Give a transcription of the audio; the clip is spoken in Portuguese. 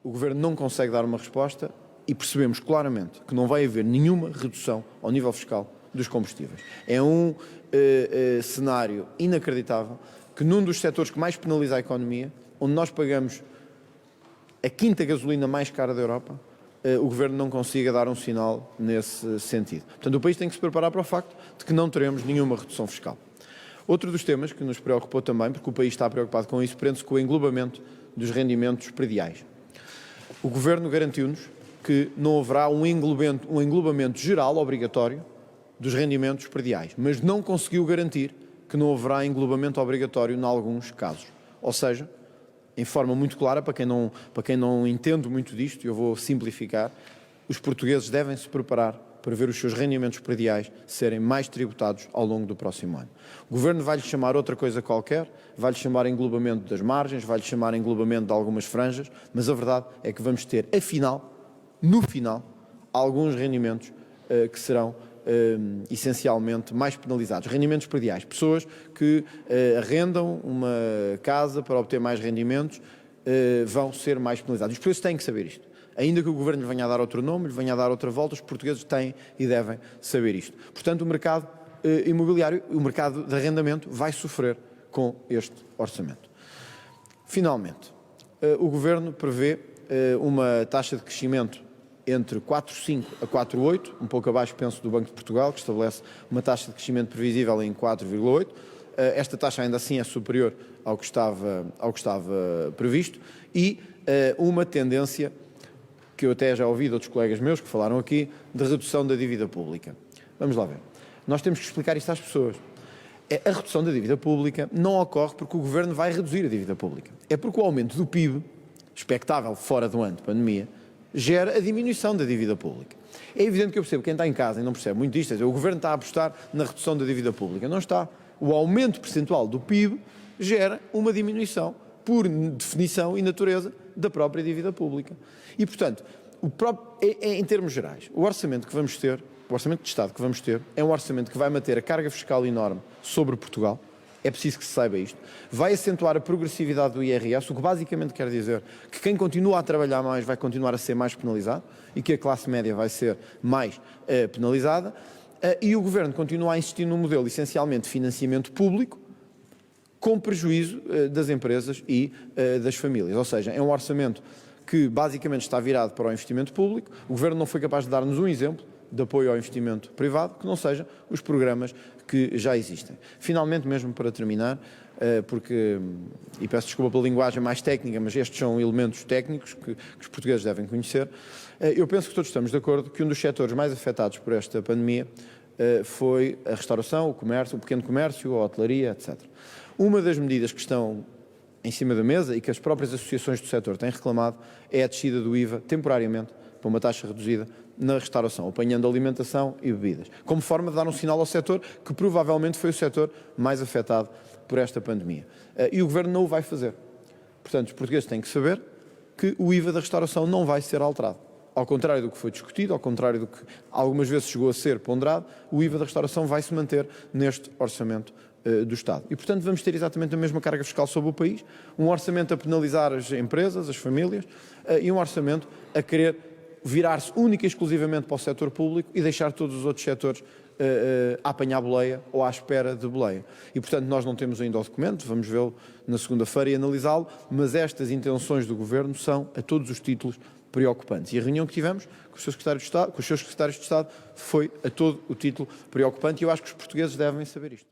o Governo não consegue dar uma resposta e percebemos claramente que não vai haver nenhuma redução ao nível fiscal dos combustíveis. É um cenário inacreditável que num dos setores que mais penaliza a economia, onde nós pagamos a quinta gasolina mais cara da Europa, o Governo não consiga dar um sinal nesse sentido. Portanto, o país tem que se preparar para o facto de que não teremos nenhuma redução fiscal. Outro dos temas que nos preocupou também, porque o país está preocupado com isso, prende-se com o englobamento dos rendimentos prediais. O Governo garantiu-nos que não haverá um englobamento geral, obrigatório, dos rendimentos prediais, mas não conseguiu garantir que não haverá englobamento obrigatório em alguns casos. Ou seja, em forma muito clara, para quem não entende muito disto, eu vou simplificar, os portugueses devem se preparar para ver os seus rendimentos prediais serem mais tributados ao longo do próximo ano. O Governo vai-lhe chamar outra coisa qualquer, vai-lhe chamar englobamento das margens, vai-lhe chamar englobamento de algumas franjas, mas a verdade é que vamos ter, afinal, no final, alguns rendimentos que serão essencialmente mais penalizados. Rendimentos prediais. Pessoas que arrendam uma casa para obter mais rendimentos vão ser mais penalizados. Os portugueses têm que saber isto. Ainda que o Governo lhe venha a dar outro nome, lhe venha a dar outra volta, os portugueses têm e devem saber isto. Portanto, o mercado imobiliário, o mercado de arrendamento vai sofrer com este orçamento. Finalmente, o Governo prevê uma taxa de crescimento entre 4,5% a 4,8%, um pouco abaixo, penso, do Banco de Portugal, que estabelece uma taxa de crescimento previsível em 4,8%. Esta taxa ainda assim é superior ao que estava previsto e uma tendência que eu até já ouvi de outros colegas meus que falaram aqui, de redução da dívida pública. Vamos lá ver. Nós temos que explicar isto às pessoas. A redução da dívida pública não ocorre porque o Governo vai reduzir a dívida pública. É porque o aumento do PIB, expectável fora do ano de pandemia, gera a diminuição da dívida pública. É evidente que eu percebo, quem está em casa e não percebe muito isto, é dizer, o Governo está a apostar na redução da dívida pública. Não está. O aumento percentual do PIB gera uma diminuição, por definição e natureza, da própria dívida pública. E, portanto, em termos gerais, o orçamento que vamos ter, o orçamento de Estado que vamos ter, é um orçamento que vai manter a carga fiscal enorme sobre Portugal. É preciso que se saiba isto. Vai acentuar a progressividade do IRS, o que basicamente quer dizer que quem continua a trabalhar mais vai continuar a ser mais penalizado e que a classe média vai ser mais penalizada. E o Governo continua a insistir num modelo essencialmente de financiamento público com prejuízo das empresas e das famílias. Ou seja, é um orçamento que basicamente está virado para o investimento público. O Governo não foi capaz de dar-nos um exemplo de apoio ao investimento privado, que não seja os programas que já existem. Finalmente, mesmo para terminar, e peço desculpa pela linguagem mais técnica, mas estes são elementos técnicos que os portugueses devem conhecer, eu penso que todos estamos de acordo que um dos setores mais afetados por esta pandemia foi a restauração, o comércio, o pequeno comércio, a hotelaria, etc. Uma das medidas que estão em cima da mesa e que as próprias associações do setor têm reclamado é a descida do IVA, temporariamente, para uma taxa reduzida na restauração, apanhando alimentação e bebidas, como forma de dar um sinal ao setor que provavelmente foi o setor mais afetado por esta pandemia. E o Governo não o vai fazer. Portanto, os portugueses têm que saber que o IVA da restauração não vai ser alterado. Ao contrário do que foi discutido, ao contrário do que algumas vezes chegou a ser ponderado, o IVA da restauração vai se manter neste orçamento do Estado. E, portanto, vamos ter exatamente a mesma carga fiscal sobre o país, um orçamento a penalizar as empresas, as famílias, e um orçamento a querer virar-se única e exclusivamente para o setor público e deixar todos os outros setores a apanhar boleia ou à espera de boleia. E, portanto, nós não temos ainda o documento, vamos vê-lo na segunda-feira e analisá-lo, mas estas intenções do Governo são, a todos os títulos, preocupantes. E a reunião que tivemos com os seus secretários de Estado foi, a todo o título, preocupante e eu acho que os portugueses devem saber isto.